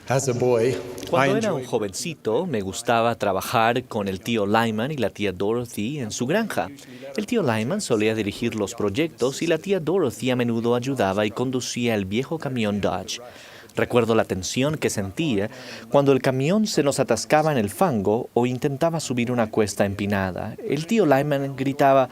As a boy, I Cuando era un enjoyed jovencito, me gustaba trabajar con el tío Lyman y la tía Dorothy en su granja. El tío Lyman solía dirigir los proyectos y la tía Dorothy a menudo ayudaba y conducía el viejo camión Dodge. Recuerdo la tensión que sentía cuando el camión se nos atascaba en el fango o intentaba subir una cuesta empinada. El tío Lyman gritaba: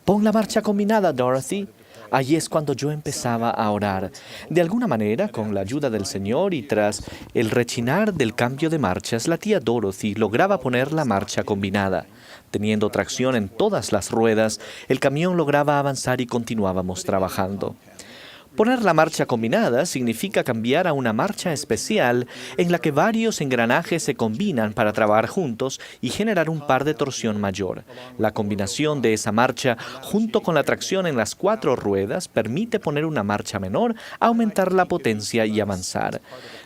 «Pon la marcha combinada, Dorothy». Allí es cuando yo empezaba a orar. De alguna manera, con la ayuda del Señor y tras el rechinar del cambio de marchas, la tía Dorothy lograba poner la marcha combinada. Teniendo tracción en todas las ruedas, el camión lograba avanzar y continuábamos trabajando. Poner la marcha combinada significa cambiar a una marcha especial en la que varios engranajes se combinan para trabajar juntos y generar un par de torsión mayor. La combinación de esa marcha junto con la tracción en las 4 ruedas permite poner una marcha menor, aumentar la potencia y avanzar.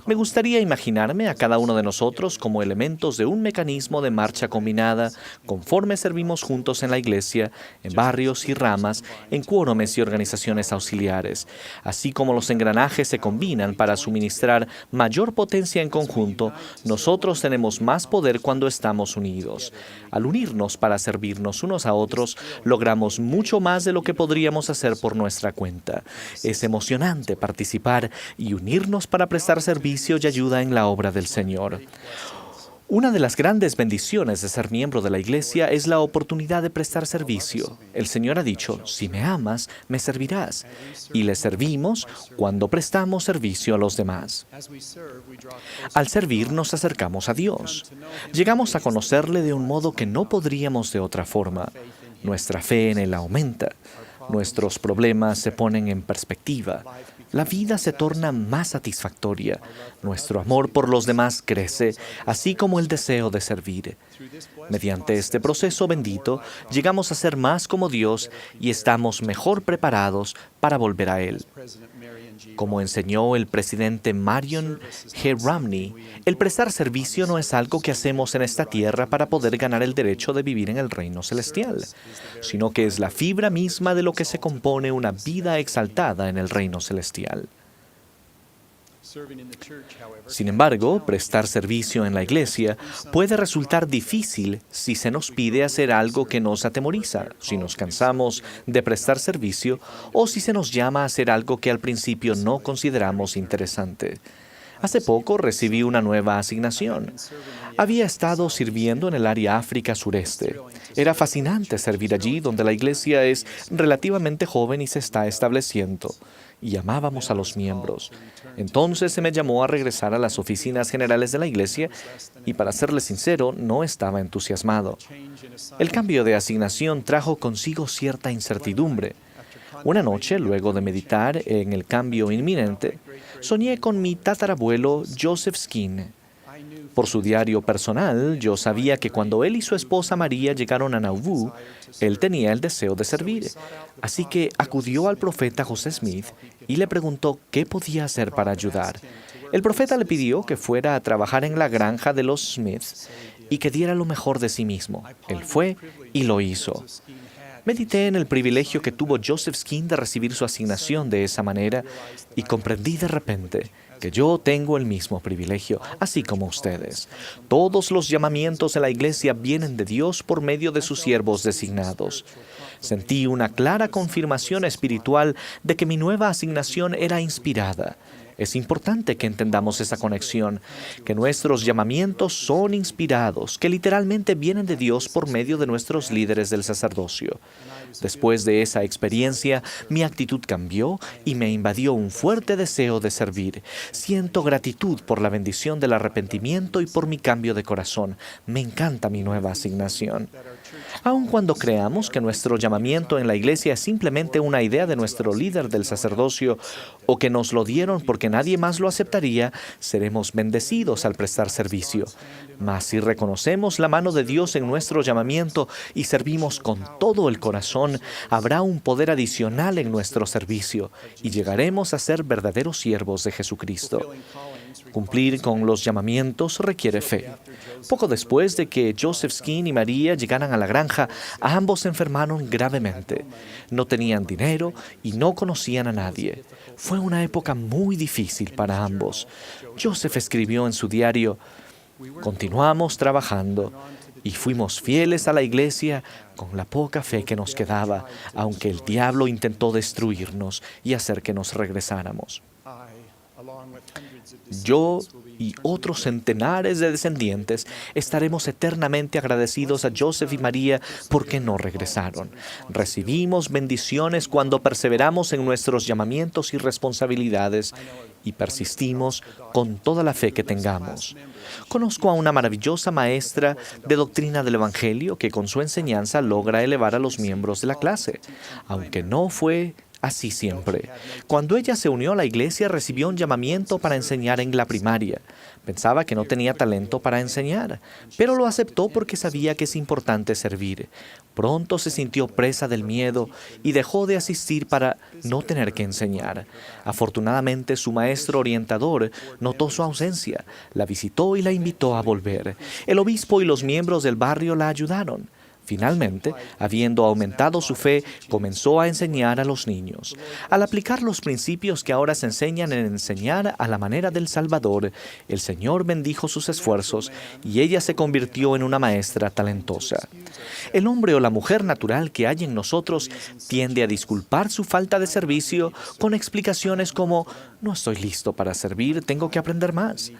Me gustaría imaginarme a cada uno de nosotros como elementos de un mecanismo de marcha combinada conforme servimos juntos en la iglesia, en barrios y ramas, en quórumes y organizaciones auxiliares. Así como los engranajes se combinan para suministrar mayor potencia en conjunto, nosotros tenemos más poder cuando estamos unidos. Al unirnos para servirnos unos a otros, logramos mucho más de lo que podríamos hacer por nuestra cuenta. Es emocionante participar y unirnos para prestar servicio y ayuda en la obra del Señor. Una de las grandes bendiciones de ser miembro de la iglesia es la oportunidad de prestar servicio. El Señor ha dicho: «Si me amas, me servirás». Y le servimos cuando prestamos servicio a los demás. Al servir nos acercamos a Dios. Llegamos a conocerle de un modo que no podríamos de otra forma. Nuestra fe en Él aumenta. Nuestros problemas se ponen en perspectiva. La vida se torna más satisfactoria. Nuestro amor por los demás crece, así como el deseo de servir. Mediante este proceso bendito, llegamos a ser más como Dios y estamos mejor preparados para volver a Él. Como enseñó el presidente Marion G. Romney, el prestar servicio no es algo que hacemos en esta tierra para poder ganar el derecho de vivir en el reino celestial, sino que es la fibra misma de lo que se compone una vida exaltada en el reino celestial. Sin embargo, prestar servicio en la iglesia puede resultar difícil si se nos pide hacer algo que nos atemoriza, si nos cansamos de prestar servicio o si se nos llama a hacer algo que al principio no consideramos interesante. Hace poco recibí una nueva asignación. Había estado sirviendo en el área África sureste. Era fascinante servir allí donde la iglesia es relativamente joven y se está estableciendo. Y amábamos a los miembros. Entonces se me llamó a regresar a las oficinas generales de la iglesia y, para serle sincero, no estaba entusiasmado. El cambio de asignación trajo consigo cierta incertidumbre. Una noche, luego de meditar en el cambio inminente, soñé con mi tatarabuelo Joseph Skene. Por su diario personal, yo sabía que cuando él y su esposa María llegaron a Nauvoo, él tenía el deseo de servir. Así que acudió al profeta José Smith y le preguntó qué podía hacer para ayudar. El profeta le pidió que fuera a trabajar en la granja de los Smiths y que diera lo mejor de sí mismo. Él fue y lo hizo. Medité en el privilegio que tuvo Joseph Skene de recibir su asignación de esa manera y comprendí de repente que yo tengo el mismo privilegio, así como ustedes. Todos los llamamientos en la iglesia vienen de Dios por medio de sus siervos designados. Sentí una clara confirmación espiritual de que mi nueva asignación era inspirada. Es importante que entendamos esa conexión, que nuestros llamamientos son inspirados, que literalmente vienen de Dios por medio de nuestros líderes del sacerdocio. Después de esa experiencia, mi actitud cambió y me invadió un fuerte deseo de servir. Siento gratitud por la bendición del arrepentimiento y por mi cambio de corazón. Me encanta mi nueva asignación. Aun cuando creamos que nuestro llamamiento en la iglesia es simplemente una idea de nuestro líder del sacerdocio o que nos lo dieron porque nadie más lo aceptaría, seremos bendecidos al prestar servicio. Mas si reconocemos la mano de Dios en nuestro llamamiento y servimos con todo el corazón, habrá un poder adicional en nuestro servicio y llegaremos a ser verdaderos siervos de Jesucristo. Cumplir con los llamamientos requiere fe. Poco después de que Joseph Skeen y María llegaran a la granja, ambos se enfermaron gravemente. No tenían dinero y no conocían a nadie. Fue una época muy difícil para ambos. Joseph escribió en su diario: "Continuamos trabajando y fuimos fieles a la iglesia con la poca fe que nos quedaba, aunque el diablo intentó destruirnos y hacer que nos regresáramos. Yo y otros centenares de descendientes estaremos eternamente agradecidos a Joseph y María porque no regresaron. Recibimos bendiciones cuando perseveramos en nuestros llamamientos y responsabilidades y persistimos con toda la fe que tengamos. Conozco a una maravillosa maestra de doctrina del Evangelio que con su enseñanza logra elevar a los miembros de la clase, aunque no fue así siempre. Cuando ella se unió a la iglesia, recibió un llamamiento para enseñar en la primaria. Pensaba que no tenía talento para enseñar, pero lo aceptó porque sabía que es importante servir. Pronto se sintió presa del miedo y dejó de asistir para no tener que enseñar. Afortunadamente, su maestro orientador notó su ausencia, la visitó y la invitó a volver. El obispo y los miembros del barrio la ayudaron. Finalmente, habiendo aumentado su fe, comenzó a enseñar a los niños. Al aplicar los principios que ahora se enseñan en enseñar a la manera del Salvador, el Señor bendijo sus esfuerzos y ella se convirtió en una maestra talentosa. El hombre o la mujer natural que hay en nosotros tiende a disculpar su falta de servicio con explicaciones como: "No estoy listo para servir, tengo que aprender más.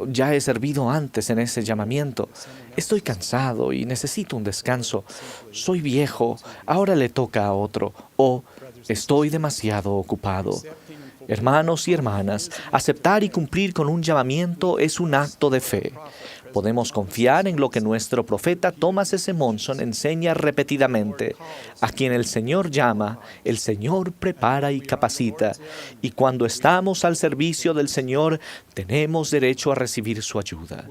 Ya he servido antes en ese llamamiento. Estoy cansado y necesito un descanso. Soy viejo, ahora le toca a otro. O estoy demasiado ocupado". Hermanos y hermanas, aceptar y cumplir con un llamamiento es un acto de fe. Podemos confiar en lo que nuestro profeta Thomas S. Monson enseña repetidamente: a quien el Señor llama, el Señor prepara y capacita, y cuando estamos al servicio del Señor, tenemos derecho a recibir su ayuda.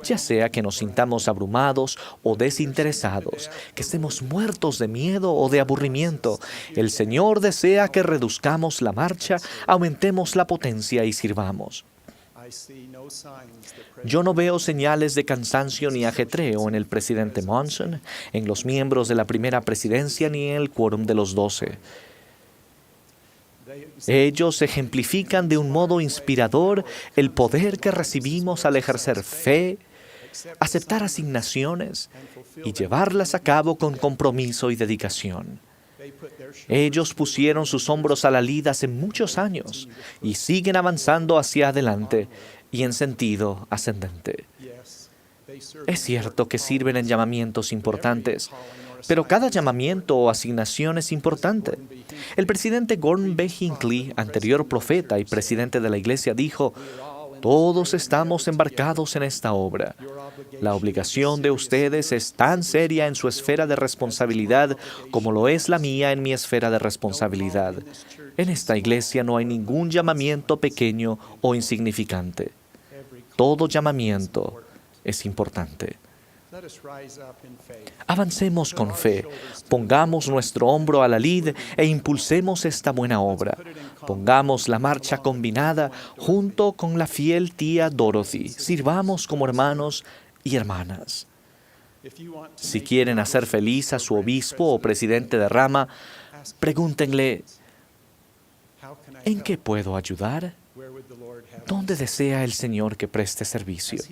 Ya sea que nos sintamos abrumados o desinteresados, que estemos muertos de miedo o de aburrimiento, el Señor desea que reduzcamos la marcha, aumentemos la potencia y sirvamos. Yo no veo señales de cansancio ni ajetreo en el presidente Monson, en los miembros de la primera presidencia ni en el quórum de los 12. Ellos ejemplifican de un modo inspirador el poder que recibimos al ejercer fe, aceptar asignaciones y llevarlas a cabo con compromiso y dedicación. Ellos pusieron sus hombros a la lid hace muchos años y siguen avanzando hacia adelante y en sentido ascendente. Es cierto que sirven en llamamientos importantes, pero cada llamamiento o asignación es importante. El presidente Gordon B. Hinckley, anterior profeta y presidente de la iglesia, dijo: "Todos estamos embarcados en esta obra. La obligación de ustedes es tan seria en su esfera de responsabilidad como lo es la mía en mi esfera de responsabilidad. En esta iglesia no hay ningún llamamiento pequeño o insignificante. Todo llamamiento es importante". Avancemos con fe, pongamos nuestro hombro a la lid e impulsemos esta buena obra. Pongamos la marcha combinada junto con la fiel tía Dorothy. Sirvamos como hermanos y hermanas. Si quieren hacer feliz a su obispo o presidente de rama, pregúntenle: ¿en qué puedo ayudar? ¿Dónde desea el Señor que preste servicio?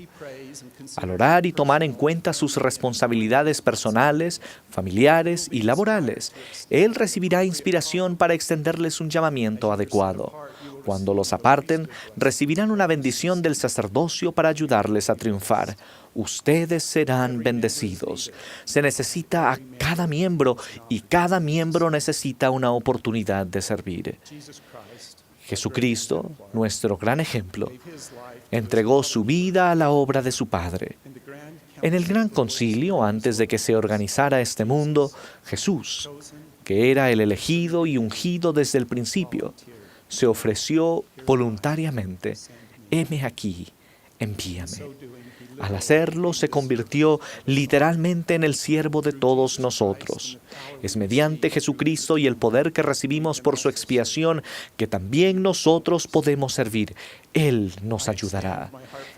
Al orar y tomar en cuenta sus responsabilidades personales, familiares y laborales, Él recibirá inspiración para extenderles un llamamiento adecuado. Cuando los aparten, recibirán una bendición del sacerdocio para ayudarles a triunfar. Ustedes serán bendecidos. Se necesita a cada miembro y cada miembro necesita una oportunidad de servir. Jesucristo, nuestro gran ejemplo, entregó su vida a la obra de su Padre. En el Gran Concilio, antes de que se organizara este mundo, Jesús, que era el elegido y ungido desde el principio, se ofreció voluntariamente: "Heme aquí, envíame". Al hacerlo, se convirtió literalmente en el siervo de todos nosotros. Es mediante Jesucristo y el poder que recibimos por su expiación que también nosotros podemos servir. Él nos ayudará.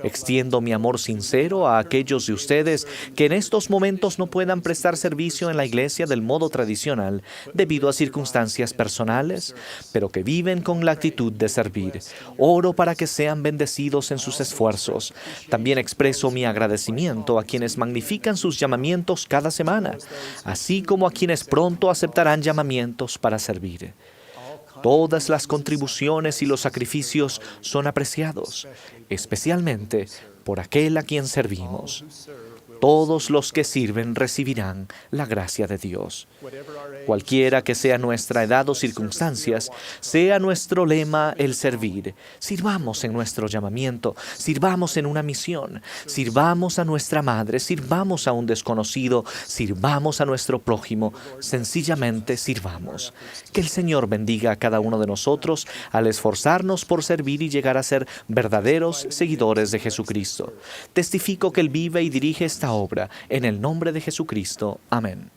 Extiendo mi amor sincero a aquellos de ustedes que en estos momentos no puedan prestar servicio en la iglesia del modo tradicional debido a circunstancias personales, pero que viven con la actitud de servir. Oro para que sean bendecidos en sus esfuerzos. También expreso mi agradecimiento a quienes magnifican sus llamamientos cada semana, así como a quienes pronto aceptarán llamamientos para servir. Todas las contribuciones y los sacrificios son apreciados, especialmente por aquel a quien servimos. Todos los que sirven recibirán la gracia de Dios. Cualquiera que sea nuestra edad o circunstancias, sea nuestro lema el servir. Sirvamos en nuestro llamamiento, sirvamos en una misión, sirvamos a nuestra madre, sirvamos a un desconocido, sirvamos a nuestro prójimo, sencillamente sirvamos. Que el Señor bendiga a cada uno de nosotros al esforzarnos por servir y llegar a ser verdaderos seguidores de Jesucristo. Testifico que Él vive y dirige esta obra. En el nombre de Jesucristo. Amén.